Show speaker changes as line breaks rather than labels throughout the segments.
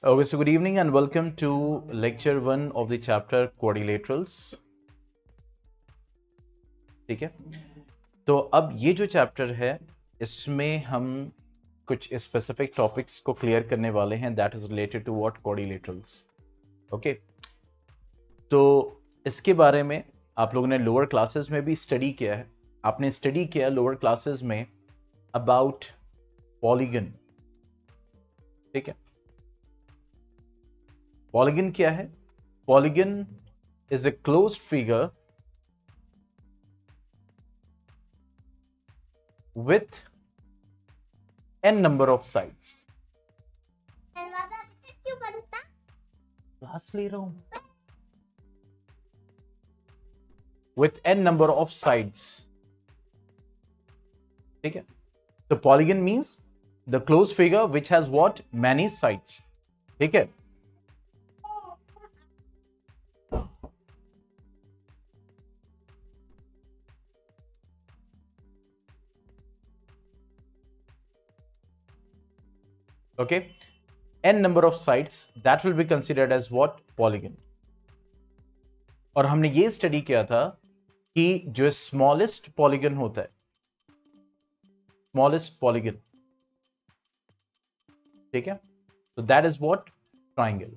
Okay, so good evening and welcome to lecture 1 of the chapter quadrilaterals. ठीक है, तो अब ये जो चैप्टर है इसमें हम कुछ स्पेसिफिक टॉपिक्स को क्लियर करने वाले हैं that is related to what quadrilaterals. Okay, तो इसके बारे में आप लोगों ने लोअर क्लासेस में भी स्टडी किया है. आपने स्टडी किया लोअर क्लासेस में अबाउट पॉलीगन. ठीक है, पॉलीगन क्या है? Polygon is a closed figure with n number of sides. Class ले रहा हूं. With n number of sides. ठीक है, तो polygon means the closed figure which has what? Many sides. ठीक है, okay, n number of sides that will be considered as what? Polygon. और हमने ये स्टडी किया था कि जो स्मॉलेस्ट पॉलीगन होता है, स्मॉलेस्ट पॉलीगन, ठीक है, तो दैट इज व्हाट? ट्राइंगल.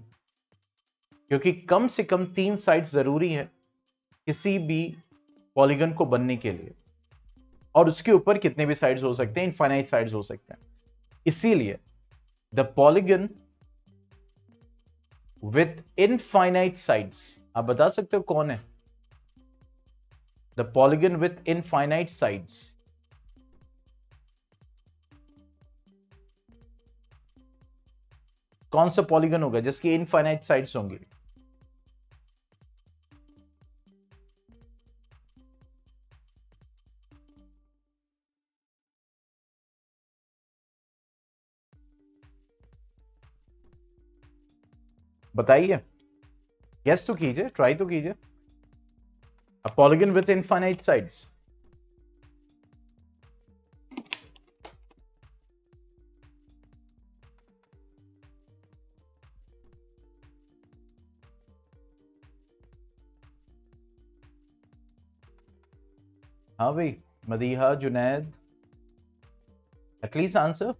क्योंकि कम से कम 3 साइड्स जरूरी है किसी भी पॉलीगन को बनने के लिए, और उसके ऊपर कितने भी साइड्स हो सकते हैं, इनफाइनाइट साइड्स हो सकते हैं. इसीलिए the polygon with infinite sides, आप बता सकते हो कौन है? The polygon with infinite sides. कौन सा पॉलीगन होगा जिसकी इनफाइनाइट साइड्स होंगी? बताइए, गेस तो कीजिए, ट्राई तो कीजिए. A polygon with infinite sides. हाँ भाई, मदीहा, जुनैद, एटलीस्ट आंसर.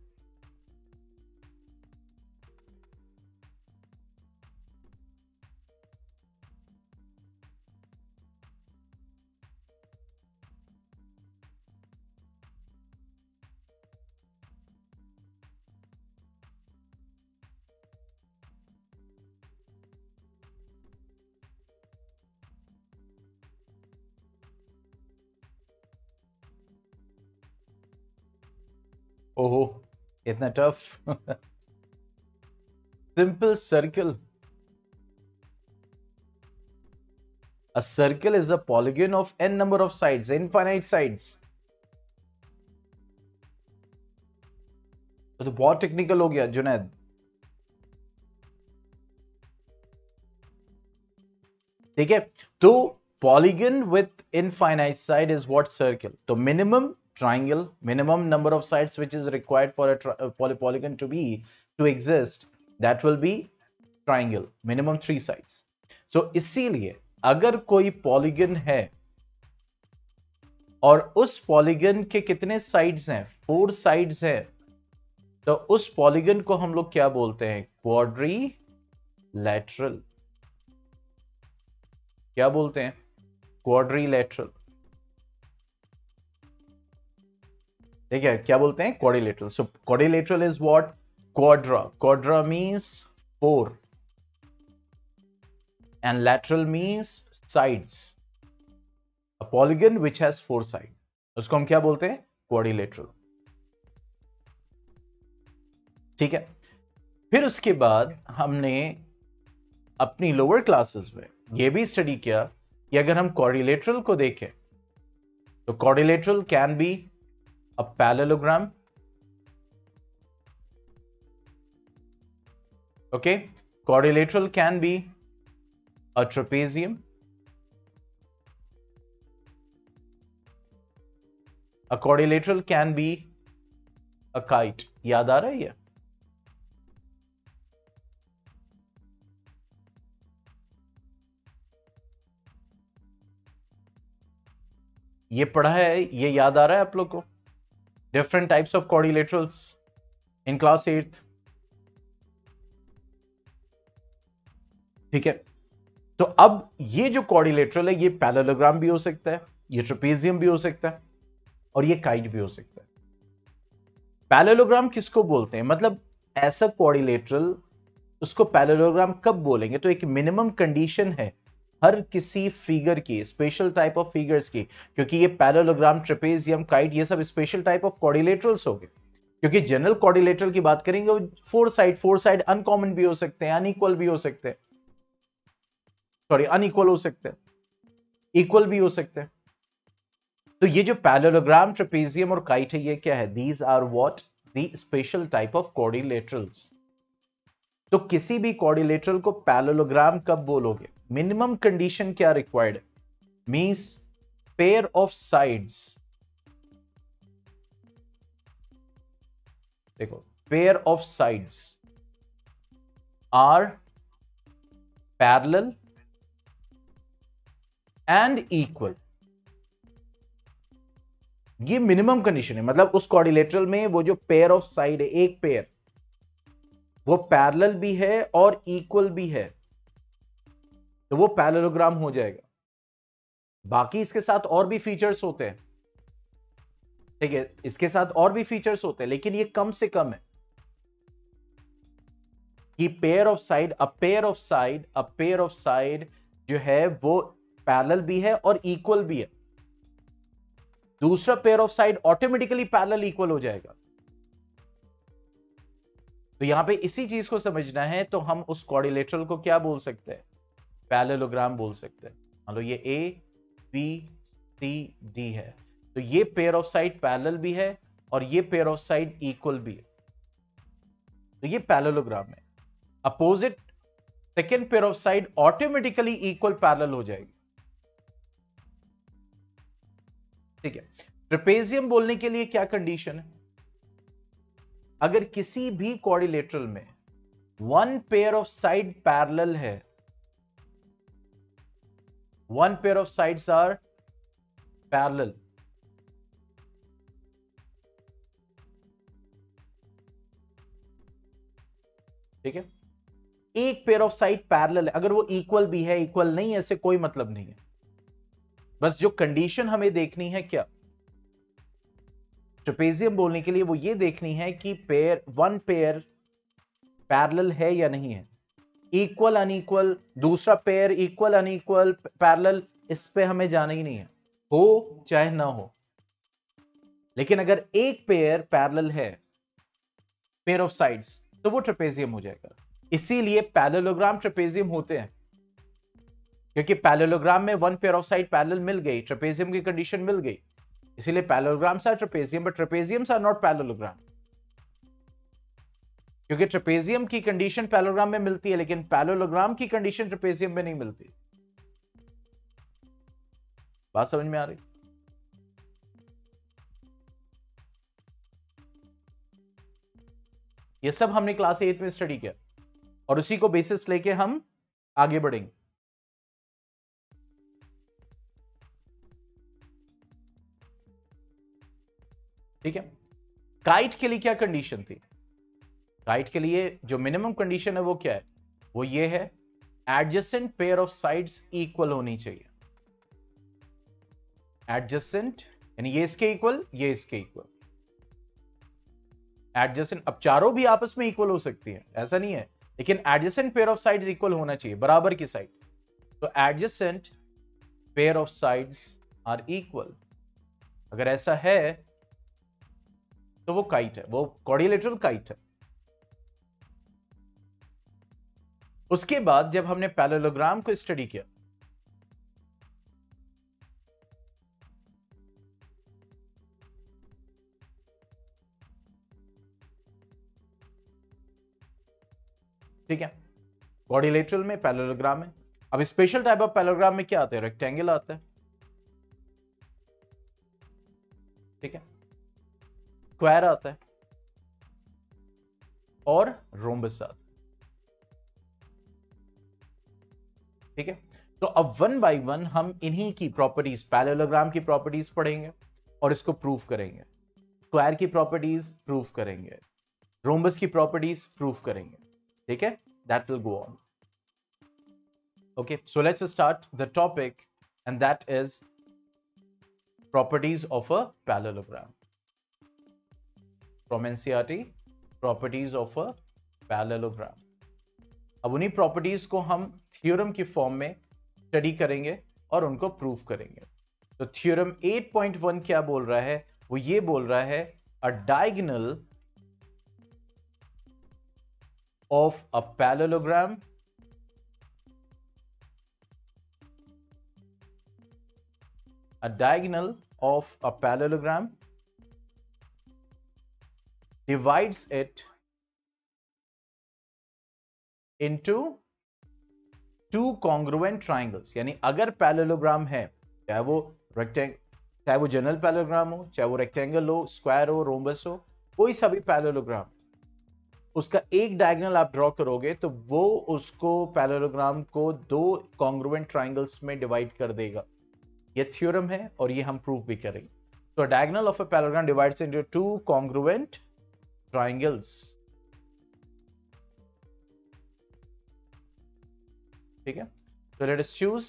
ओहो, इतना tough. Simple circle. A circle is a polygon of n number of sides, infinite sides. तो बहुत टेक्निकल हो गया जुनैद. ठीक है, तो polygon with infinite side is what? Circle. तो minimum triangle, minimum number of sides which is required for a polygon to exist, that will be triangle, minimum 3 sides. so इसीलिए अगर कोई पॉलीगन है और उस पॉलीगन के कितने साइड्स हैं? 4 साइड्स हैं, तो उस पॉलीगन को हम लोग क्या बोलते हैं? क्वाड्रिलैटरल. क्या बोलते हैं? क्वाड्रिलैटरल. ठीक है, क्या बोलते हैं? Quadrilateral. So quadrilateral is what? Quadra. Quadra means 4 and lateral means sides. A polygon which has 4 sides, उसको हम क्या बोलते हैं? क्वाड्रिलेटरल. ठीक है, फिर उसके बाद हमने अपनी लोअर क्लासेस में यह भी स्टडी किया कि अगर हम क्वाड्रिलेटरल को देखें तो quadrilateral can be a parallelogram. Okay, quadrilateral can be a trapezium. A quadrilateral can be a kite. याद आ रहा है ये? ये पढ़ा है, ये याद आ रहा है आप लोग को? Different types of quadrilaterals in class 8th। ठीक है, तो अब ये जो क्वाड्रिलेटरल है, ये पैरेललोग्राम भी हो सकता है, ये ट्रेपेजियम भी हो सकता है, और ये काइट भी हो सकता है। पैरेललोग्राम किसको बोलते हैं, मतलब ऐसा क्वाड्रिलेटरल, उसको पैरेललोग्राम कब बोलेंगे? तो एक मिनिमम कंडीशन है हर किसी फिगर की, स्पेशल टाइप ऑफ फिगर्स की, क्योंकि ये पैरेललोग्राम, ट्रेपेजियम, काइट, ये सब स्पेशल टाइप ऑफ क्वाड्रिलेटरल्स हो गए। क्योंकि जनरल क्वाड्रिलेटरल की बात करेंगे, वो फोर साइड अनकॉमन भी हो सकते हैं, अनइक्वल भी हो सकते हैं, सॉरी अनइक्वल हो सकते हैं, इक्वल भी हो सकते हैं। तो ये जो पैरेललोग्राम, ट्रेपेजियम और काइट है, ये क्या है? These are what the special type of quadrilaterals. तो किसी भी क्वाड्रिलेटरल को पैरेललोग्राम कब बोलोगे? मिनिमम कंडीशन क्या रिक्वायर्ड है? मींस पेयर ऑफ साइड्स, देखो, pair of sides are parallel and equal. ये मिनिमम कंडीशन है, मतलब उस क्वाड्रिलेटरल में वो जो पेयर ऑफ साइड है, एक पेयर, वो पैरेलल भी है और इक्वल भी है, तो वो पैरेललोग्राम हो जाएगा। बाकी इसके साथ और भी फीचर्स होते हैं, ठीक है, इसके साथ और भी फीचर्स होते हैं, लेकिन ये कम से कम है कि pair of side, a pair of side जो है वो पैरेलल भी है और इक्वल भी है। दूसरा pair of side automatically parallel equal हो जाएगा। तो यहां पे इसी चीज को समझना है, तो हम उस क्वाड्रिलेटरल को क्या बोल सकते हैं? पैरेललोग्राम बोल सकते हैं। मान लो ये ए बी सी डी है, तो ये पेयर ऑफ साइड पैरेलल भी है और ये पेयर ऑफ साइड इक्वल भी है, तो ये पैरेललोग्राम है। Opposite second pair of side automatically equal parallel हो जाएगी। ठीक है, ट्रेपेजियम बोलने के लिए क्या कंडीशन है? अगर किसी भी क्वाड्रिलेटरल में one pair of side parallel है, one pair of sides are parallel, ठीक है, एक पेयर ऑफ साइड पैरेलल है, अगर वो इक्वल भी है, इक्वल नहीं है, इससे कोई मतलब नहीं है। बस जो कंडीशन हमें देखनी है क्या ट्रेपेजियम बोलने के लिए, वो ये देखनी है कि वन पेयर पैरेलल है या नहीं है, इक्वल अनइक्वल, दूसरा पेयर इक्वल अनइक्वल पैरेलल, इस पे हमें जाना ही नहीं है, हो चाहे ना हो। लेकिन अगर एक पेयर पैरेलल है, पेयर ऑफ साइड्स, तो वो ट्रेपेजियम हो जाएगा। इसीलिए पैरेललोग्राम ट्रेपेजियम होते हैं, क्योंकि पैरेललोग्राम में one pair of side parallel मिल गई, ट्रेपेजियम की कंडीशन मिल गई, इसीलिए parallelograms are trapezium, but trapeziums are not parallelogram, क्योंकि ट्रेपेजियम की कंडीशन पैरेललोग्राम में मिलती है, लेकिन पैरेललोग्राम की कंडीशन ट्रेपेजियम में नहीं मिलती। बात समझ में आ रही? ये सब हमने क्लास 8 में स्टडी किया और उसी को बेसिस लेके हम आगे बढ़ेंगे। ठीक है, काइट के लिए क्या कंडीशन थी? काइट के लिए जो मिनिमम कंडीशन है वो क्या है? वो ये है, adjacent pair of sides equal होनी चाहिए। एडजेसेंट यानी ये इसके इक्वल, ये इसके इक्वल, एडजेसेंट। अब चारों भी आपस में इक्वल हो सकती है, ऐसा नहीं है, लेकिन adjacent pair of sides equal होना चाहिए, बराबर की साइड। तो adjacent pair of sides are equal, अगर ऐसा है तो वो काइट है, वो क्वाड्रिलेटरल काइट है। उसके बाद जब हमने पैरेललोग्राम को स्टडी किया, ठीक है, क्वाड्रिलेटरल में, पैरेललोग्राम में। अब स्पेशल टाइप ऑफ पैरेललोग्राम में क्या आता है? रेक्टेंगल आता है, ठीक है, स्क्वायर आता है और रोम्बस आता है, ठीक है। तो अब वन बाय वन हम इन्हीं की प्रॉपर्टीज, पैरेललोग्राम की प्रॉपर्टीज पढ़ेंगे और इसको प्रूव करेंगे, स्क्वायर की प्रॉपर्टीज प्रूव करेंगे, रोम्बस की प्रॉपर्टीज प्रूव करेंगे, ठीक है? That will go on. Okay, so let's start the topic, and that is properties of a parallelogram. From NCERT, properties of a parallelogram. अब उन्हीं प्रॉपर्टीज को हम थ्योरम की फॉर्म में स्टडी करेंगे और उनको प्रूव करेंगे. तो थ्योरम 8.1 क्या बोल रहा है? वो ये बोल रहा है अ diagonal of a parallelogram divides it into two congruent triangles. यानी अगर पैरेललोग्राम है, चाहे वो जनरल पैरेललोग्राम हो, चाहे वो रेक्टेंगल हो, स्क्वायर हो, रोम्बस हो, कोई सा भी पैरेललोग्राम, उसका एक डायगोनल आप ड्रॉ करोगे तो वो उसको पैरेललोग्राम को दो कॉन्ग्रुएंट ट्राइंगल्स में डिवाइड कर देगा. ये थ्योरम है और ये हम प्रूव भी करेंगे. तो diagonal of a parallelogram divides into two congruent triangles. ठीक है? So let us choose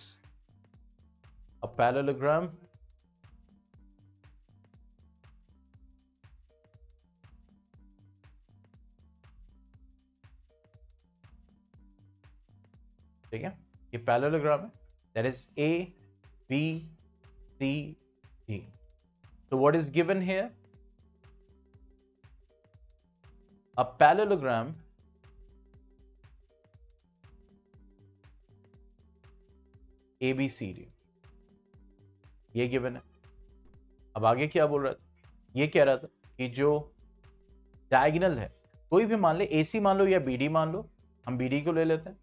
a parallelogram ठीक है? ये पैरेललोग्राम है, that is A, B, C, D. So what is given here? A parallelogram ABCD, ये गिवन है. अब आगे क्या बोल रहा था? ये कह रहा था कि जो डायगोनल है, कोई भी मान ले, AC मान लो या BD मान लो, हम BD को ले लेते हैं.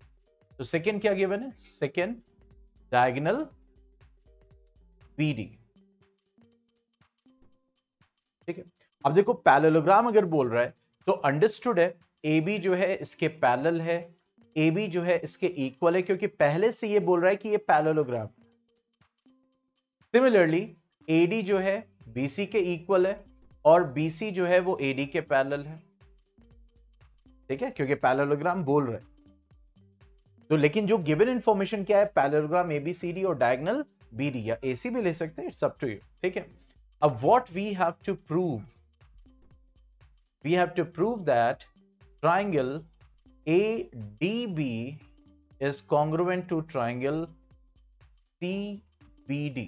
तो सेकेंड क्या गिवन है? Second diagonal BD. ठीक है? अब देखो पैरेललोग्राम अगर बोल रहा है तो अंडरस्टूड है AB जो है इसके पैरेलल है, AB जो है इसके इक्वल है, क्योंकि पहले से ये बोल रहा है कि ये पैरेललोग्राम. सिमिलरली AD जो है BC के इक्वल है और BC जो है वो AD के पैरेलल है. ठीक है? क्योंकि पैरेललोग्राम बोल रहा है. तो लेकिन जो गिवन इंफॉर्मेशन क्या है? पैरेललोग्राम ABCD और डायगोनल BD, या AC भी ले सकते हैं, इट्स अप टू यू. ठीक है? अब what we have to prove, we have to prove that triangle ADB is congruent to triangle CBD.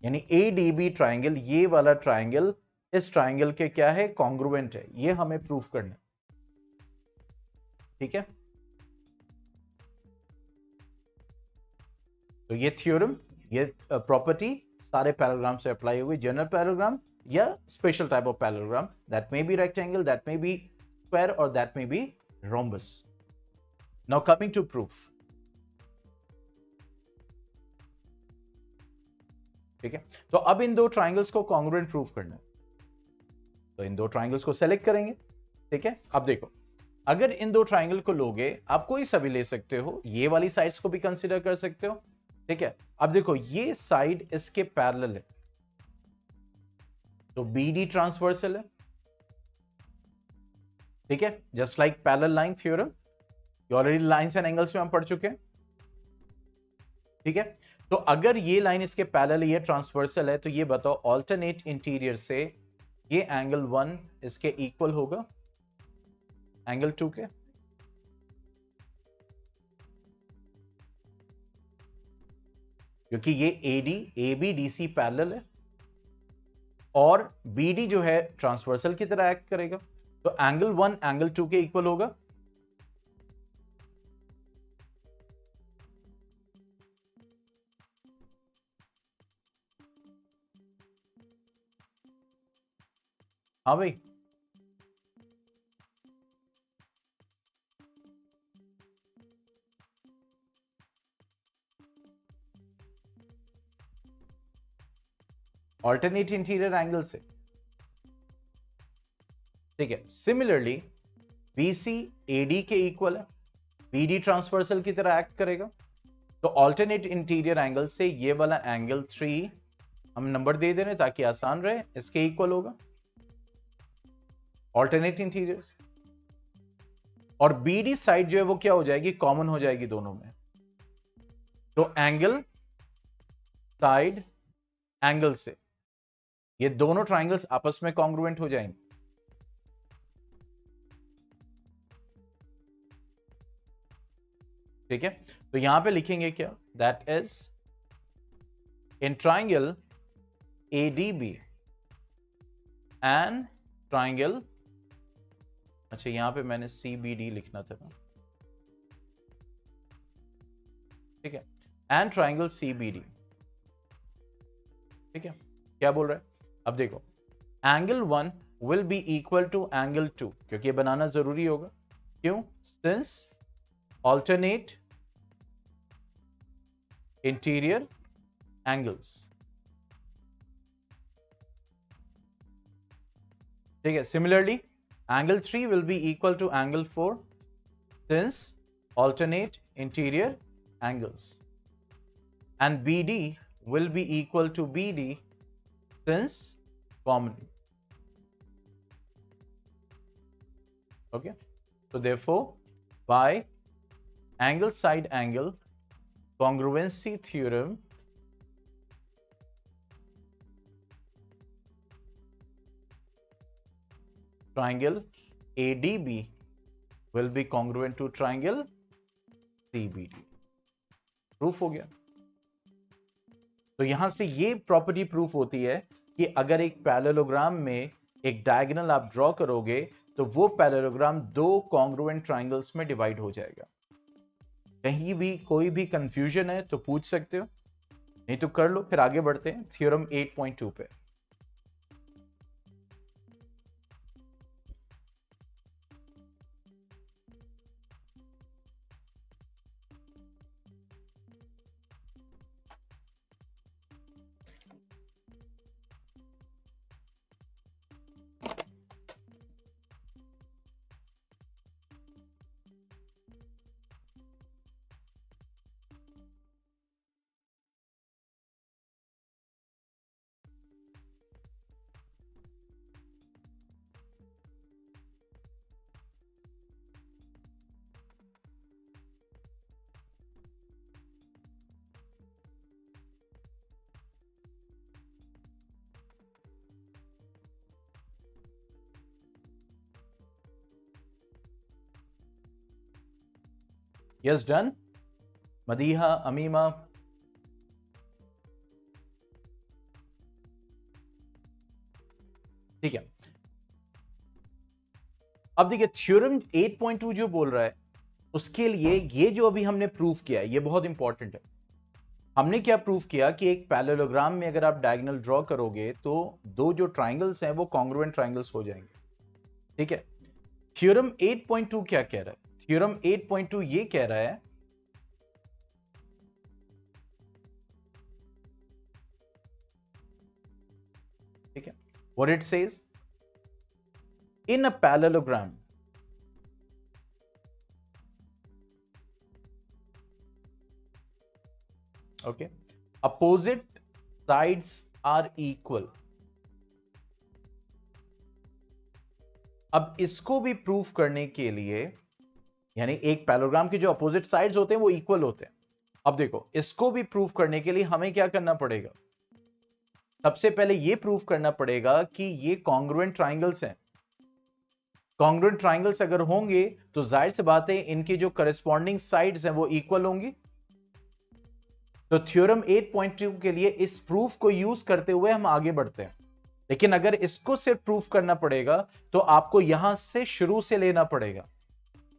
यानी ADB ट्राइंगल, ये वाला ट्राइंगल इस ट्राइंगल के क्या है? कॉन्ग्रुएंट है. ये हमें प्रूफ करना. ठीक है? तो ये थ्योरम, ये प्रॉपर्टी सारे पैरेललोग्राम से अप्लाई हुई. जनरल पैरेललोग्राम या special type of parallelogram, that may be rectangle, that may be square, or that may be rhombus. Now coming to proof. ठीक है? तो अब इन दो ट्राइंगल्स को कॉन्ग्रुएंट प्रूफ करना है. तो इन दो ट्राइंगल्स को सेलेक्ट करेंगे. ठीक है? अब देखो, अगर इन दो ट्राइंगल को लोगे, आप कोई सा भी ले सकते हो, ये वाली साइड्स को भी कंसीडर कर सकते हो. ठीक है? अब देखो, ये साइड इसके पैरेलल है, तो BD ट्रांसवर्सल है. ठीक है? Just like parallel line theorem, already lines and angles में हम पढ़ चुके हैं. ठीक है? तो अगर ये लाइन इसके पैरेलल, ये ट्रांसवर्सल है, तो ये बताओ ऑल्टरनेट इंटीरियर से ये एंगल 1 इसके इक्वल होगा एंगल 2 के? क्योंकि ये ABDC पैरेलल है और BD जो है ट्रांसवर्सल की तरह एक्ट करेगा, तो एंगल 1 एंगल 2 के इक्वल होगा. हाँ भाई, ऑल्टरनेट इंटीरियर एंगल से. ठीक है? सिमिलरली BC AD के इक्वल है, BD ट्रांसवर्सल की तरह एक्ट करेगा. तो ऑल्टरनेट इंटीरियर एंगल से ये वाला एंगल 3 हम नंबर दे दे रहे ताकि आसान रहे, इसके इक्वल होगा ऑल्टरनेट इंटीरियर से। और बीडी साइड जो है वो क्या हो जाएगी, कॉमन हो जाएगी दोनों में। तो एंगल साइड एंगल से ये दोनों ट्राइंगल्स आपस में कॉन्ग्रुएंट हो जाएंगे। ठीक है, तो यहां पे लिखेंगे क्या, that is in triangle ADB and triangle, अच्छा यहां पे मैंने CBD लिखना था ना, ठीक है, एंड ट्राइंगल CBD। ठीक है, क्या बोल रहा है, अब देखो angle 1 will be equal to angle 2, क्योंकि ये बनाना जरूरी होगा, क्यों, सिंस ऑल्टरनेट इंटीरियर एंगल्स। ठीक है, similarly angle 3 will be equal to angle 4 since alternate interior angles, and BD will be equal to BD since common. Okay, so therefore by angle side angle congruency theorem, triangle ADB will be congruent to triangle CBD। Proof हो गया। तो यहां से ये property proof होती है कि अगर एक पैरेललोग्राम में एक डायगोनल आप ड्रॉ करोगे तो वो पैरेललोग्राम दो कॉन्ग्रुएंट ट्राइंगल्स में डिवाइड हो जाएगा। कहीं भी कोई भी कंफ्यूजन है तो पूछ सकते हो, नहीं तो कर लो। फिर आगे बढ़ते हैं थ्योरम 8.2 पे। Yes done, Madiha, Amima. ठीक है, अब देखिए थ्योरम 8.2 जो बोल रहा है उसके लिए ये जो अभी हमने प्रूफ किया है ये बहुत इंपॉर्टेंट है। हमने क्या प्रूफ किया कि एक पैरेललोग्राम में अगर आप डायगोनल ड्रॉ करोगे तो दो जो ट्राइंगल्स हैं वो कॉन्ग्रुएंट ट्राइंगल्स हो जाएंगे। ठीक है, थ्योरम 8.2 क्या कह रहा है, थ्योरम 8.2 ये कह रहा है ठीक है, what it says in a parallelogram okay opposite sides are equal। अब इसको भी प्रूफ करने के लिए, यानी एक पैरेललोग्राम के जो अपोजिट साइड्स होते हैं वो इक्वल होते हैं। अब देखो इसको भी प्रूफ करने के लिए हमें क्या करना पड़ेगा, सबसे पहले ये प्रूफ करना पड़ेगा कि ये कॉन्ग्रुएंट ट्राइंगल्स हैं। कॉन्ग्रुएंट ट्राइंगल्स अगर होंगे तो जाहिर सी बात है इनकी जो करस्पॉन्डिंग साइड्स हैं वो इक्वल होंगी। तो थ्योरम 8.2 के लिए इस प्रूफ को यूज करते हुए हम आगे बढ़ते हैं। लेकिन अगर इसको सिर्फ प्रूफ करना पड़ेगा तो आपको यहां से शुरू से लेना पड़ेगा,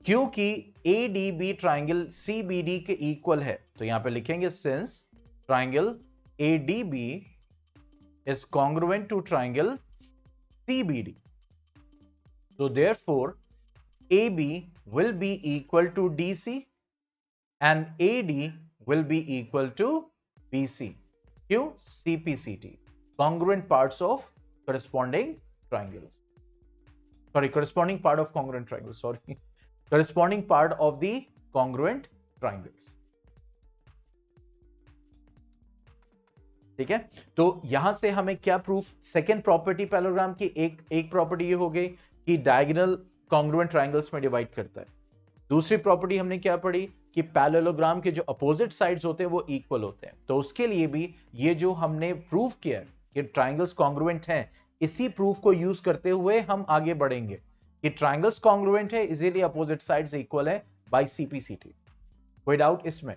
क्योंकि ADB ट्राइंगल CBD के इक्वल है। तो यहां पे लिखेंगे since triangle ADB is congruent to triangle CBD, so therefore AB will be equal to DC and AD will be equal to BC। क्यों, CPCT, congruent parts of corresponding triangles, sorry corresponding part of congruent triangles, sorry corresponding part of the congruent triangles। ठीक है, तो यहां से हमें क्या proof, second property parallelogram की, एक प्रॉपर्टी ये हो गई कि डायगोनल कॉन्ग्रुएंट ट्राइंगल्स में डिवाइड करता है। दूसरी प्रॉपर्टी हमने क्या पढ़ी कि पैरेललोग्राम के जो अपोजिट साइड्स होते हैं वो इक्वल होते हैं। तो उसके लिए भी ये जो हमने प्रूफ किया है कि ट्राइंगल्स कॉन्ग्रुएंट हैं, इसी प्रूफ को यूज करते हुए हम आगे बढ़ेंगे कि ट्राइंगल्स कॉन्ग्रुएंट है, इजीली अपोजिट साइड्स इक्वल है बाय सीपीसीटी। कोई डाउट इसमें?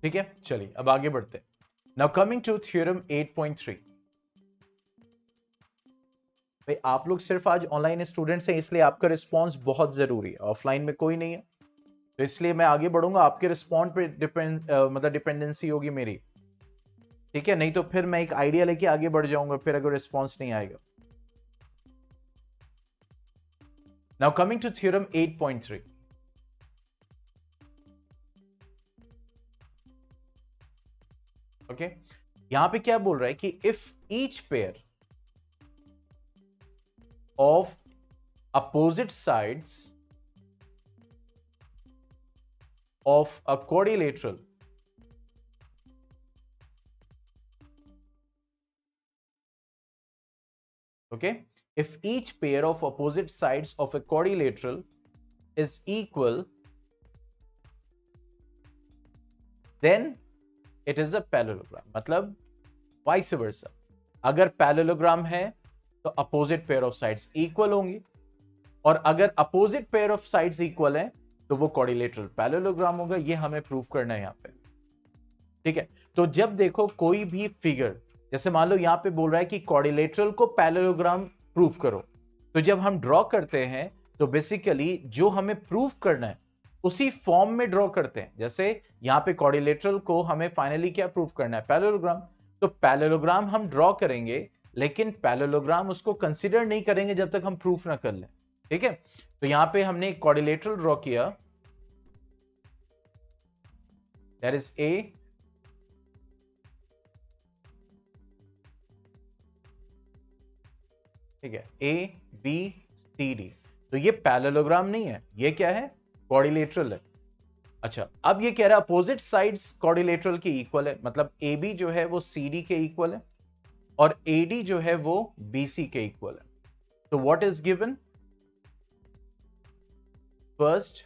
ठीक है, चलिए अब आगे बढ़ते हैं। Now coming to theorem 8.3। भाई आप लोग सिर्फ आज ऑनलाइन स्टूडेंट्स हैं, इसलिए आपका रिस्पांस बहुत जरूरी है, ऑफलाइन में कोई नहीं है, तो इसलिए मैं आगे बढ़ूंगा, आपके रिस्पॉन्ड पे मतलब डिपेंडेंसी होगी मेरी। ठीक है, नहीं तो फिर मैं एक आइडिया लेके आगे बढ़ जाऊंगा फिर अगर रिस्पॉन्स नहीं आएगा। Now coming to theorem 8.3। Okay, यहां पे क्या बोल रहा है कि if each pair of opposite sides of a quadrilateral okay, if each pair of opposite sides of a quadrilateral is equal, then it is a parallelogram। मतलब vice versa, अगर parallelogram है तो opposite pair of sides equal होंगी, और अगर opposite pair of sides equal है तो वो क्वाड्रिलेटरल पैरेललोग्राम होगा। ये हमें प्रूव करना है यहां पे। ठीक है, तो जब देखो कोई भी फिगर, जैसे मान लो यहां पे बोल रहा है कि क्वाड्रिलेटरल को पैरेललोग्राम प्रूव करो, तो जब हम ड्रॉ करते हैं तो बेसिकली जो हमें प्रूव करना है उसी फॉर्म में ड्रॉ करते हैं। जैसे यहां पे क्वाड्रिलेटरल को हमें फाइनली क्या प्रूव करना है, पैरेललोग्राम, तो पैरेललोग्राम हम ड्रॉ करेंगे, लेकिन पैरेललोग्राम उसको कंसीडर नहीं करेंगे जब तक हम प्रूफ ना कर लें। ठीक है, तो यहां पे हमने एक क्वाड्रिलेटरल ड्रॉ किया, दैट इज ए, ठीक है, ए बी सी डी, तो ये पैरेललोग्राम नहीं है, ये क्या है, क्वाड्रिलेटरल है। अच्छा, अब ये कह रहा है अपोजिट साइड्स क्वाड्रिलेटरल के इक्वल है, मतलब ए बी जो है वो सी डी के इक्वल है और ए डी जो है वो बी सी के इक्वल है। तो what is given, first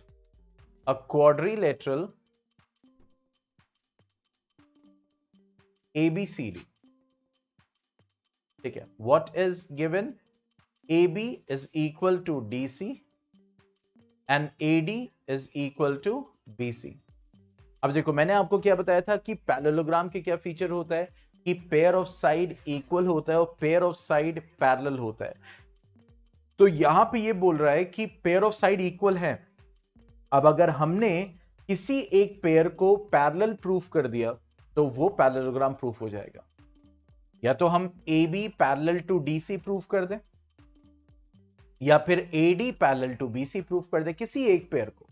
a quadrilateral ABCD। ठीक है, what is given, AB is equal to DC and AD is equal to BC। अब देखो मैंने आपको क्या बताया था कि पैरेललोग्राम के क्या फीचर होता है कि पेयर ऑफ साइड इक्वल होता है और पेयर ऑफ साइड पैरेलल होता है। तो यहां पे ये बोल रहा है कि पेयर ऑफ साइड इक्वल है। अब अगर हमने किसी एक पेयर को पैरेलल प्रूफ कर दिया तो वो पैरेललोग्राम प्रूफ हो जाएगा। या तो हम A B parallel to D C proof कर दें, या फिर A D parallel to B C proof कर दें, किसी एक पेयर को।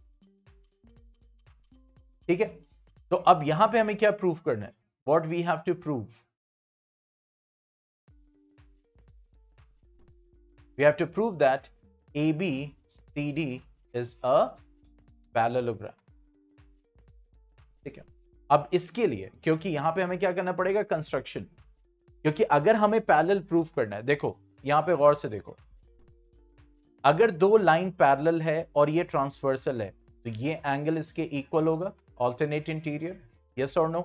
ठीक है, तो अब यहां पे हमें क्या प्रूफ करना है, what we have to prove, we have to prove that A B C D is a parallelogram. ठीक है, अब इसके लिए क्योंकि यहां पे हमें क्या करना पड़ेगा, कंस्ट्रक्शन, क्योंकि अगर हमें पैरेलल प्रूफ करना है, देखो यहां पे गौर से देखो, अगर दो लाइन पैरेलल है और ये ट्रांसवर्सल है तो ये एंगल इसके इक्वल होगा, ऑल्टरनेट इंटीरियर, यस और नो।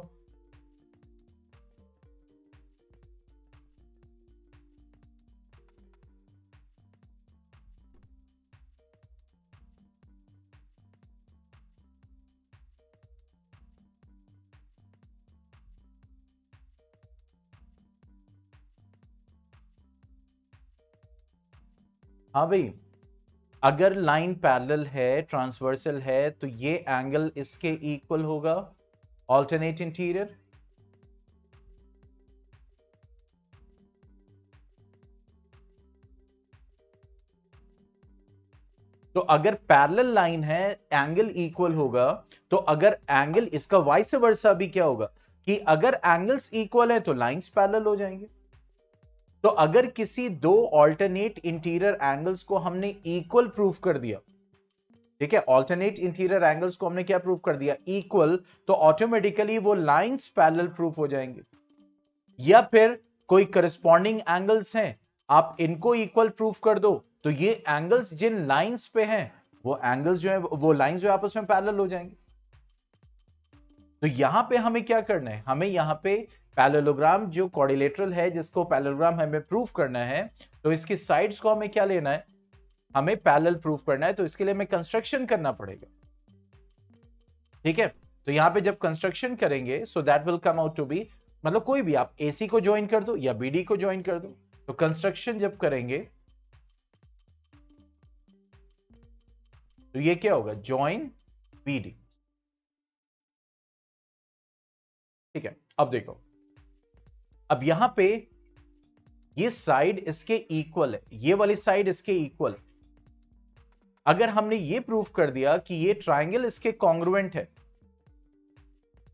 हाँ भाई, अगर लाइन पैरेलल है, ट्रांसवर्सल है, तो ये एंगल इसके इक्वल होगा, ऑल्टरनेट इंटीरियर। तो अगर पैरेलल लाइन है, एंगल इक्वल होगा, तो अगर एंगल इसका वाइस वर्सा भी क्या होगा कि अगर एंगल्स इक्वल है तो लाइंस पैरेलल हो जाएंगे। तो अगर किसी दो ऑल्टरनेट इंटीरियर एंगल्स को हमने इक्वल प्रूफ कर दिया, ठीक है, ऑल्टरनेट इंटीरियर एंगल्स को हमने क्या प्रूफ कर दिया, इक्वल, तो ऑटोमेटिकली वो लाइंस पैरेलल प्रूफ हो जाएंगे। या फिर कोई करस्पॉन्डिंग एंगल्स हैं, आप इनको इक्वल प्रूफ कर दो, तो ये एंगल्स जिन लाइंस पे हैं, वो एंगल्स जो है, वो लाइंस जो आपस में पैरेलल हो जाएंगे। तो यहां पे हमें क्या करना है, हमें यहां पे पैरेललोग्राम जो क्वाड्रिलेटरल है, जिसको पैरेललोग्राम हमें प्रूफ करना है, तो इसकी साइड्स को हमें क्या लेना है, हमें पैरेलल प्रूफ करना है। तो इसके लिए हमें कंस्ट्रक्शन करना पड़ेगा, ठीक है। तो यहां पे जब कंस्ट्रक्शन करेंगे, so that will come out to be, मतलब कोई भी आप AC को ज्वाइन कर दो या BD को ज्वाइन कर दो। तो कंस्ट्रक्शन जब करेंगे तो ये क्या होगा, ज्वाइन BD, ठीक है। अब देखो, अब यहां पे ये साइड इसके इक्वल है, ये वाली साइड इसके इक्वल। अगर हमने ये प्रूफ कर दिया कि ये ट्राइंगल इसके कॉन्ग्रुएंट है,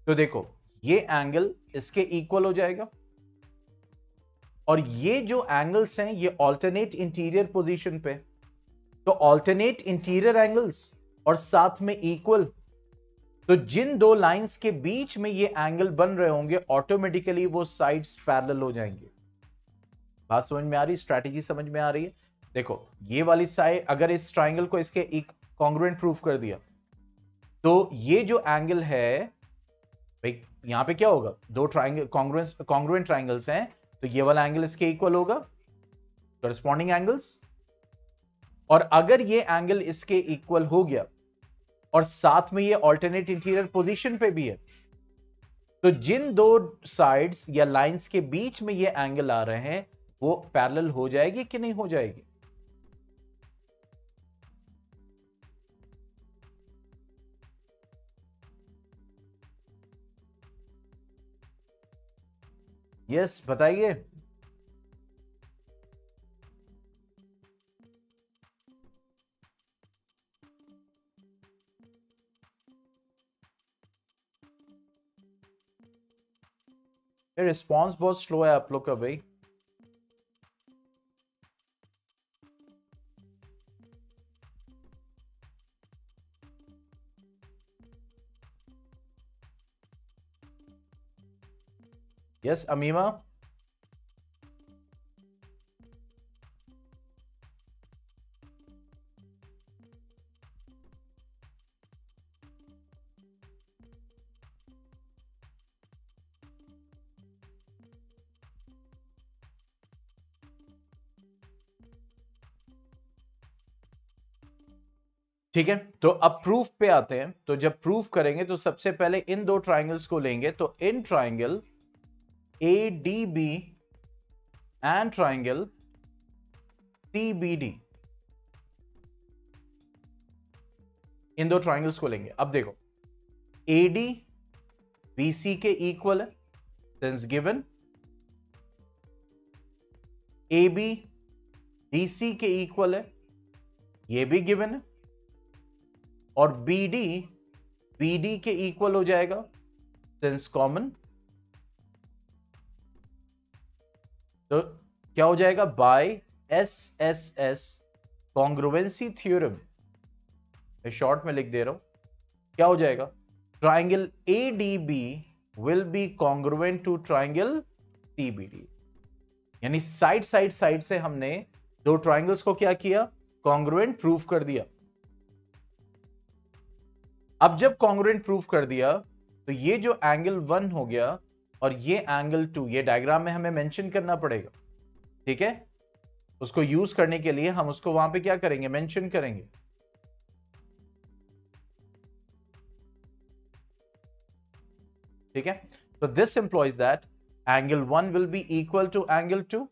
तो देखो ये एंगल इसके इक्वल हो जाएगा, और ये जो एंगल्स हैं ये ऑल्टरनेट इंटीरियर पोजीशन पे, तो ऑल्टरनेट इंटीरियर एंगल्स और साथ में इक्वल, तो जिन दो लाइंस के बीच में ये एंगल बन रहे होंगे, ऑटोमेटिकली वो साइड्स पैरेलल हो जाएंगे। बात समझ में आ रही, स्ट्रैटेजी समझ में आ रही है। देखो ये वाली साइड, अगर इस ट्राइंगल को इसके एक कॉन्ग्रुएंट प्रूफ कर दिया, तो ये जो एंगल है भाई, यहां पे क्या होगा, दो ट्राइंगल कॉन्ग्रुएंट ट्राइंगल्स हैं, तो ये वाला एंगल इसके इक्वल होगा, कॉरेस्पॉन्डिंग एंगल्स। और अगर ये एंगल इसके इक्वल हो गया और साथ में ये ऑल्टरनेट इंटीरियर पोजीशन पे भी है, तो जिन दो साइड्स या लाइंस के बीच में ये एंगल आ रहे हैं, वो पैरेलल हो जाएगी कि नहीं हो जाएगी। यस बताइए। रिस्पॉन्स बहुत स्लो है आप लोग का भाई। यस अमीमा। ठीक है, तो अब प्रूफ पे आते हैं। तो जब प्रूफ करेंगे तो सबसे पहले इन दो ट्राइंगल्स को लेंगे, तो in triangle ADB and triangle CBD, इन दो ट्राइंगल्स को लेंगे। अब देखो AD BC के इक्वल है, सिंस गिवन, AB DC के इक्वल है, ये भी गिवन है, और BD के इक्वल हो जाएगा, सिंस कॉमन। तो क्या हो जाएगा, बाय SSS कॉन्ग्रुएंसी थ्योरम, मैं शॉर्ट में लिख दे रहा हूं, क्या हो जाएगा, triangle ADB will be congruent to triangle CBD। यानी साइड से हमने दो ट्राइंगल्स को क्या किया, कॉन्ग्रुएंट प्रूफ कर दिया। अब जब कॉन्ग्रुएंट प्रूफ कर दिया, तो ये जो एंगल 1 हो गया और ये एंगल 2, ये डायग्राम में हमें मेंशन करना पड़ेगा, ठीक है। उसको यूज करने के लिए हम उसको वहां पे क्या करेंगे, मेंशन करेंगे। ठीक है, तो this implies that angle 1 will be equal to angle 2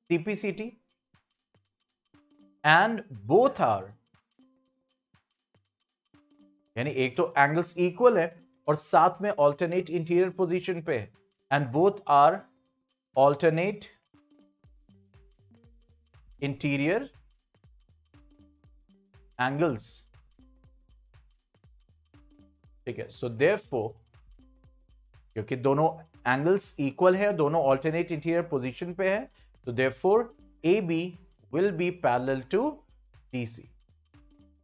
CPCT, and both are यानी एक तो एंगल्स इक्वल है और साथ में ऑल्टरनेट इंटीरियर पोजीशन पे है, and both are alternate interior angles. ठीक है, सो देयरफॉर क्योंकि दोनों एंगल्स इक्वल है, दोनों ऑल्टरनेट इंटीरियर पोजीशन पे है, तो therefore A B will be parallel to DC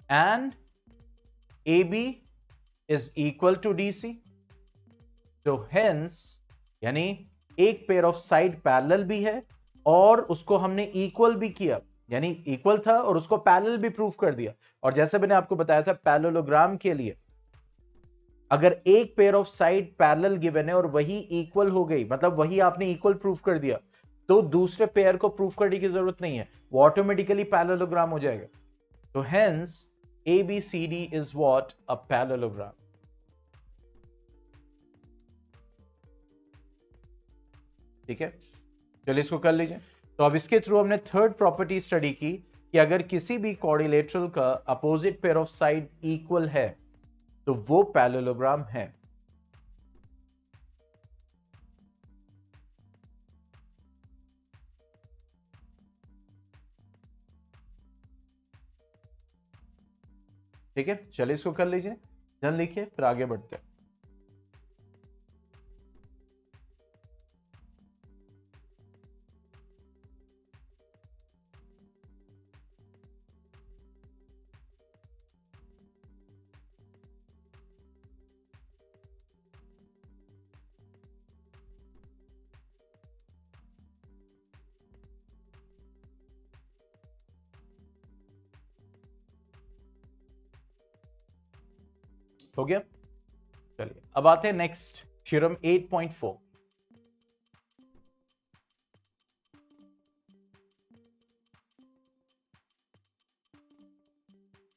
and AB is equal to DC. तो hence यानी एक पेयर ऑफ साइड पैरेलल भी है और उसको हमने इक्वल भी किया, यानी इक्वल था और उसको पैरेलल भी प्रूफ कर दिया। और जैसे मैंने आपको बताया था पैरेललोग्राम के लिए अगर एक pair of side parallel given है और वही इक्वल हो गई, मतलब वही आपने इक्वल प्रूफ कर दिया, तो दूसरे पेयर को प्रूफ करने की जरूरत नहीं है, वो ऑटोमेटिकली पैरेललोग्राम हो जाएगा। तो hence ABCD is what? A parallelogram. ठीक है, चलिए इसको कर लीजिए। तो अब इसके थ्रू हमने थर्ड प्रॉपर्टी स्टडी की कि अगर किसी भी क्वाड्रिलेटरल का opposite pair of side equal है तो वो पैरेललोग्राम है। ठीक है, चलिए इसको कर लीजिए, जल्द लिखिए फिर आगे बढ़ते हैं। हो गया, चलिए अब आते हैं next theorem 8.4।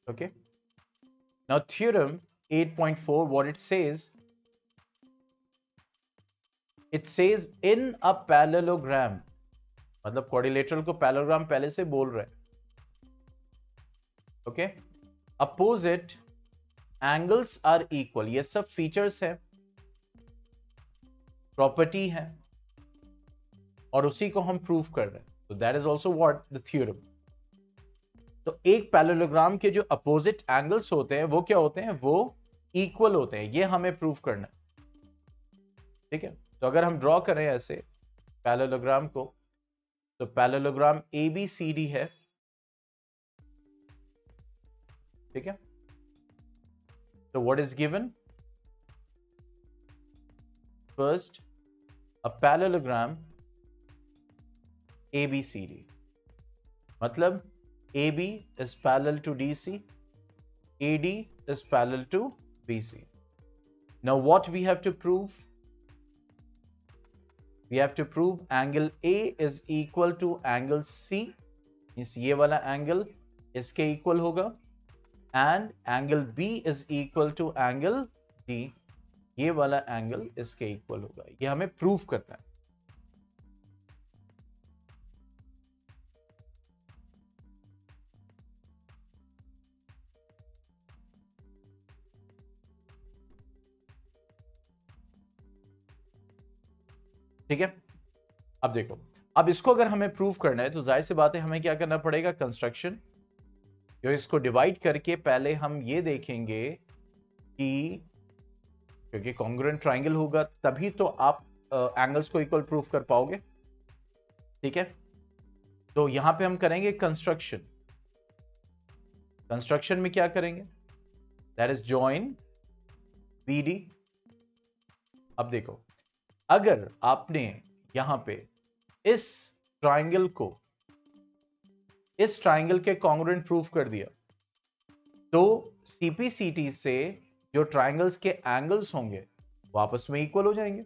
okay, now theorem 8.4, what it says in a parallelogram, मतलब क्वाड्रिलेटरल को पैरेललोग्राम पहले से बोल रहे हैं। Okay, opposite angles are equal, ये सब फीचर्स है, प्रॉपर्टी है, और उसी को हम प्रूव कर रहे हैं। तो that is also what the theorem. तो एक पैरेललोग्राम के जो अपोजिट एंगल्स होते हैं वो क्या होते हैं? वो इक्वल होते हैं, ये हमें प्रूव करना है। ठीक है, तो अगर हम ड्रॉ करें ऐसे पैरेललोग्राम को, तो पैरेललोग्राम ABCD है। ठीक है, तो what is given? First a parallelogram ABCD, मतलब AB is parallel to DC, AD is parallel to BC. Now what we have to prove? We have to prove angle A is equal to angle C, means ये वाला angle इसके equal होगा, and angle B is equal to angle D, ये वाला angle इसके equal होगा। ये हमें प्रूव करना है। ठीक है, अब देखो, अब इसको अगर हमें प्रूव करना है तो जाहिर सी बात है हमें क्या करना पड़ेगा? कंस्ट्रक्शन। जो इसको डिवाइड करके पहले हम ये देखेंगे कि क्योंकि कॉन्ग्रुएंट ट्राइंगल होगा तभी तो आप एंगल्स को इक्वल प्रूव कर पाओगे। ठीक है, तो यहां पे हम करेंगे कंस्ट्रक्शन। कंस्ट्रक्शन में क्या करेंगे? That is join BD। अब देखो, अगर आपने यहां पे इस ट्राइंगल को इस ट्राइंगल के कॉन्ग्रुएंट प्रूफ कर दिया तो CPCT से जो ट्राइंगल्स के एंगल्स होंगे वो आपस में इक्वल हो जाएंगे,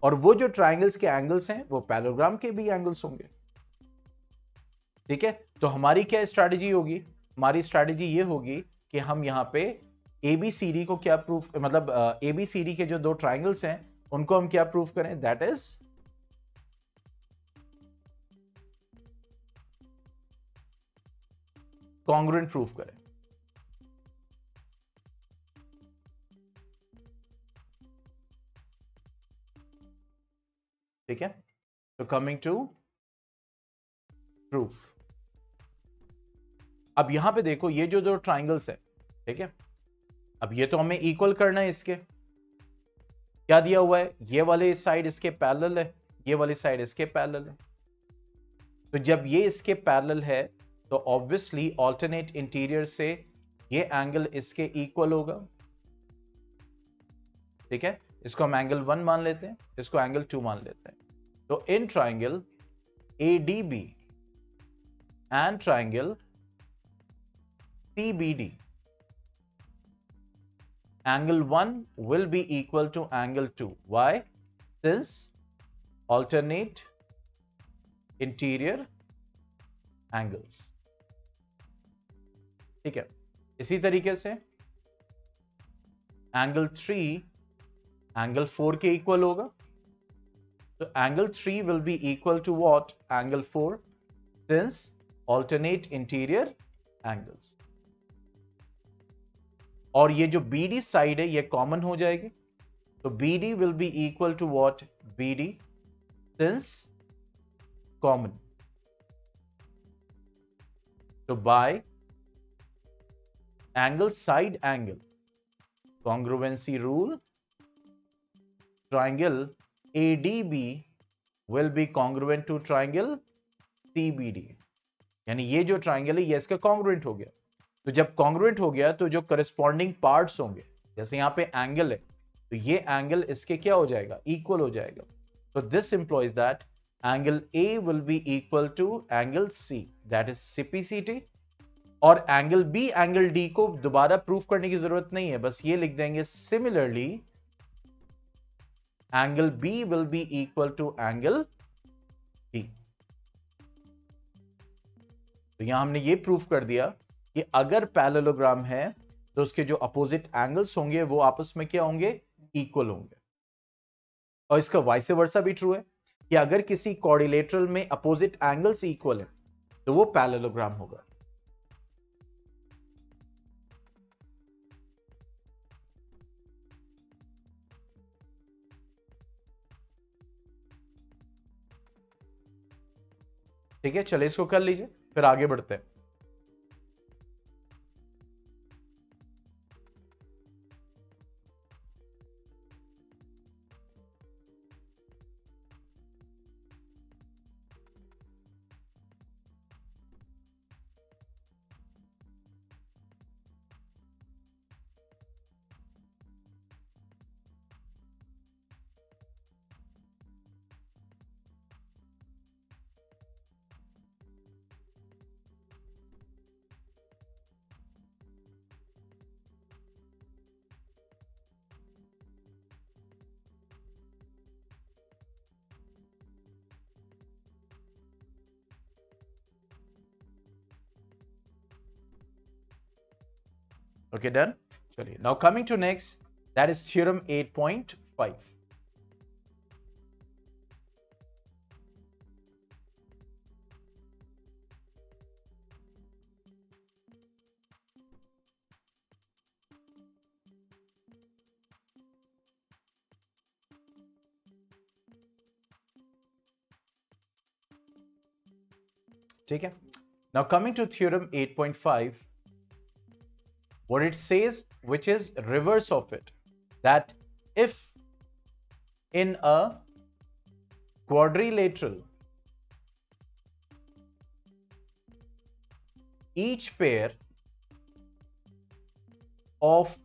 और वो जो ट्राइंगल्स के एंगल्स हैं वो पैरेललोग्राम के भी एंगल्स होंगे। ठीक है, तो हमारी क्या स्ट्रैटेजी होगी? हमारी स्ट्रैटेजी ये होगी कि हम यहां पे ABCD को क्या प्रूफ, मतलब ABCD के जो दो ट्राइंगल्स हैं उनको हम क्या प्रूफ करें? दैट इज कॉन्ग्रुएंट प्रूफ करें। तो कमिंग टू प्रूफ। अब यहां पे देखो ये जो ट्राइंगल्स है, ठीक है, अब ये तो हमें इक्वल करना है। इसके क्या दिया हुआ है, ये वाले साइड इसके पैरेलल है, ये वाली साइड इसके पैरेलल है। तो जब ये इसके पैरेलल है तो ऑब्वियसली ऑल्टरनेट इंटीरियर से ये एंगल इसके इक्वल होगा, ठीक है। इसको हम एंगल 1 मान लेते हैं, इसको एंगल 2 मान लेते हैं। तो in triangle ADB and triangle CBD, angle 1 will be equal to angle 2. Why? Since alternate interior angles. ठीक है, इसी तरीके से angle 3 angle 4 के इक्वल होगा। तो angle 3 will be equal to what? Angle 4, since alternate interior angles. और ये जो BD साइड है ये कॉमन हो जाएगी, तो BD will be equal to what? BD, since common. तो by angle side angle congruency rule, triangle ADB will be congruent to triangle CBD. यानी ये जो ट्राइंगल है ये इसका कॉन्ग्रुएंट हो गया। तो जब कॉन्ग्रुएंट हो गया तो जो करस्पॉन्डिंग पार्ट्स होंगे, जैसे यहाँ पे एंगल है तो ये एंगल इसके क्या हो जाएगा, इक्वल हो जाएगा। तो this implies that angle A will be equal to angle C, that is CPCT। और एंगल B एंगल D को दोबारा प्रूफ करने की जरूरत नहीं है, बस ये लिख देंगे similarly angle B will be equal to angle D। तो यहां हमने ये प्रूफ कर दिया कि अगर पैरेललोग्राम है तो उसके जो अपोजिट एंगल्स होंगे वो आपस में क्या होंगे, इक्वल होंगे। और इसका वाइस वर्सा भी ट्रू है कि अगर किसी क्वाड्रिलेटरल में अपोजिट एंगल्स इक्वल है तो वो पैरेललोग्राम होगा। ठीक है, चलिए इसको कर लीजिए फिर आगे बढ़ते हैं। Okay, done. चलिए, now coming to next, that is theorem 8.5. ठीक है, now coming to theorem 8.5, what it says, which is reverse of it, that if in a quadrilateral each pair of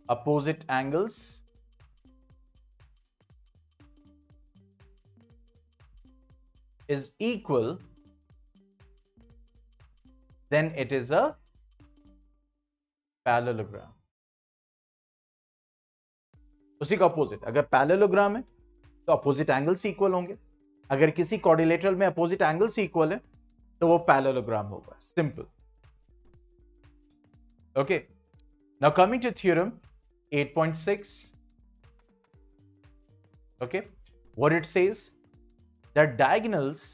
opposite angles is equal, then it is a parallelogram. उसी का opposite, अगर parallelogram है तो opposite angles equal होंगे, अगर किसी quadrilateral में opposite angles equal है तो वो पैरेललोग्राम होगा। Simple. Okay, now coming to theorem 8.6, okay, what it says, that diagonals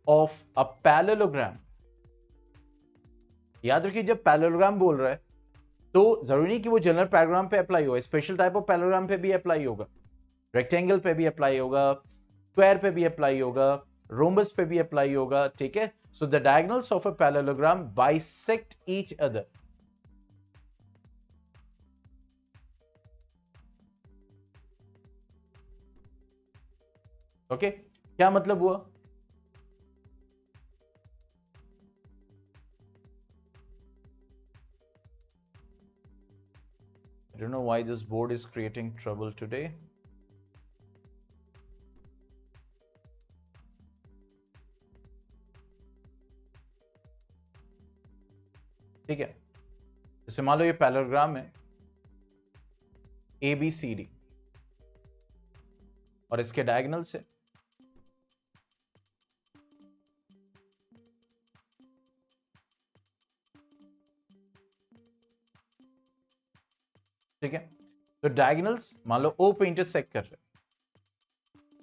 of a parallelogram, याद रखिए जब पैरेललोग्राम बोल रहा है तो जरूरी नहीं कि वो जनरल पैराग्राम पे अप्लाई हो, स्पेशल टाइप ऑफ पैराग्राम पे भी अप्लाई होगा, रेक्टेंगल पे भी अप्लाई होगा, स्क्वायर पे भी अप्लाई होगा, रोम्बस पे भी अप्लाई होगा, ठीक है। So the diagonals of a parallelogram bisect each other. Okay, क्या मतलब हुआ? I don't know why this board is creating trouble today. ठीक है, जैसे मान लो ये पैरेललोग्राम है ABCD और इसके डायगोनल से ठीक है, तो डायगोनल्स मान लो O पे इंटरसेक्ट कर रहे हैं,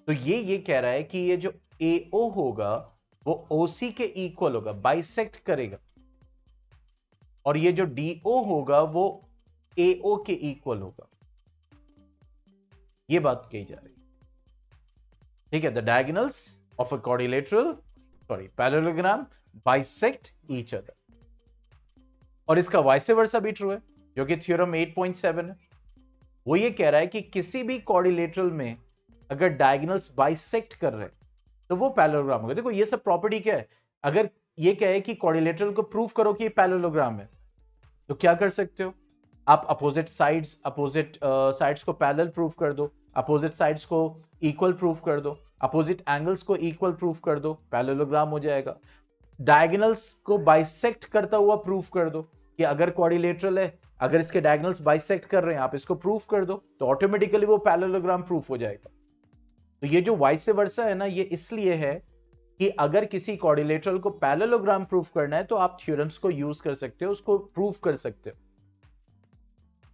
तो ये कह रहा है कि ये जो AO होगा वो OC के इक्वल होगा, बाइसेक्ट करेगा, और ये जो DO होगा वो AO के इक्वल होगा। ये बात कही जा रही है, ठीक है। The diagonals of a parallelogram bisect each other, और इसका वाइस वर्सा भी ट्रू है, जो कि थ्योरम 8.7 है। वो ये कह रहा है कि किसी भी क्वाड्रिलेटरल में अगर डायगोनल्स बाइसेक्ट कर रहे हैं तो वो पैरेललोग्राम होगा। देखो ये सब प्रॉपर्टी क्या है, अगर ये कहे कि क्वाड्रिलेटरल को प्रूव करो कि ये पैरेललोग्राम है, तो क्या कर सकते हो आप? अपोजिट साइड्स को पैरेलल प्रूव कर दो, अपोजिट साइड्स को इक्वल प्रूव कर दो, अपोजिट एंगल्स को इक्वल प्रूव कर दो, पैरेललोग्राम हो जाएगा। डायगोनल्स को बाइसेक्ट करता हुआ प्रूव कर दो कि अगर क्वाड्रिलेटरल है, अगर इसके डायगोनल्स बाइसेक्ट कर रहे हैं, आप इसको प्रूव कर दो, तो ऑटोमेटिकली वो पैरेललोग्राम प्रूफ हो जाएगा। तो ये जो वाइस वर्सा है ना, ये इसलिए है कि अगर किसी क्वाड्रिलेटरल को पैरेललोग्राम प्रूफ करना है तो आप थ्योरम्स को यूज कर सकते हो, उसको प्रूफ कर सकते हो।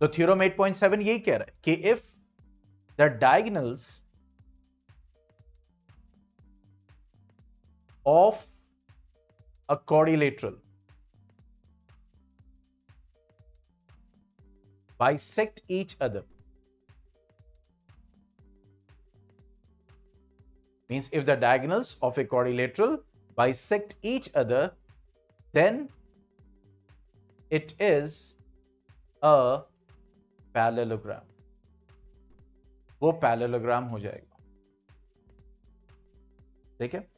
तो थ्योरम 8.7 यही कह रहा है कि if the diagonals of a quadrilateral bisect each other, means if the diagonals of a quadrilateral bisect each other, then it is a parallelogram. वो पैरेललोग्राम हो जाएगा, ठीक है।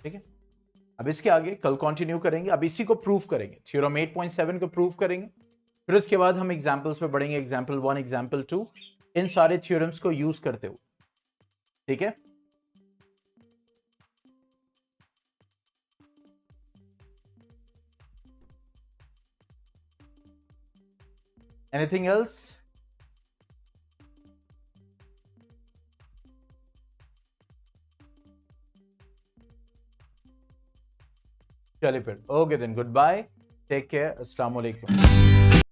ठीक है, अब इसके आगे कल कंटिन्यू करेंगे, अब इसी को प्रूफ करेंगे, थ्योरम 8.7 को प्रूफ करेंगे, फिर उसके बाद हम एग्जांपल्स पे बढ़ेंगे, एग्जांपल 1, एग्जांपल 2, इन सारे थ्योरम्स को यूज करते हुए, ठीक है। Anything else? चलिए फिर, okay then, good bye, take care, अस्सलाम वालेकुम।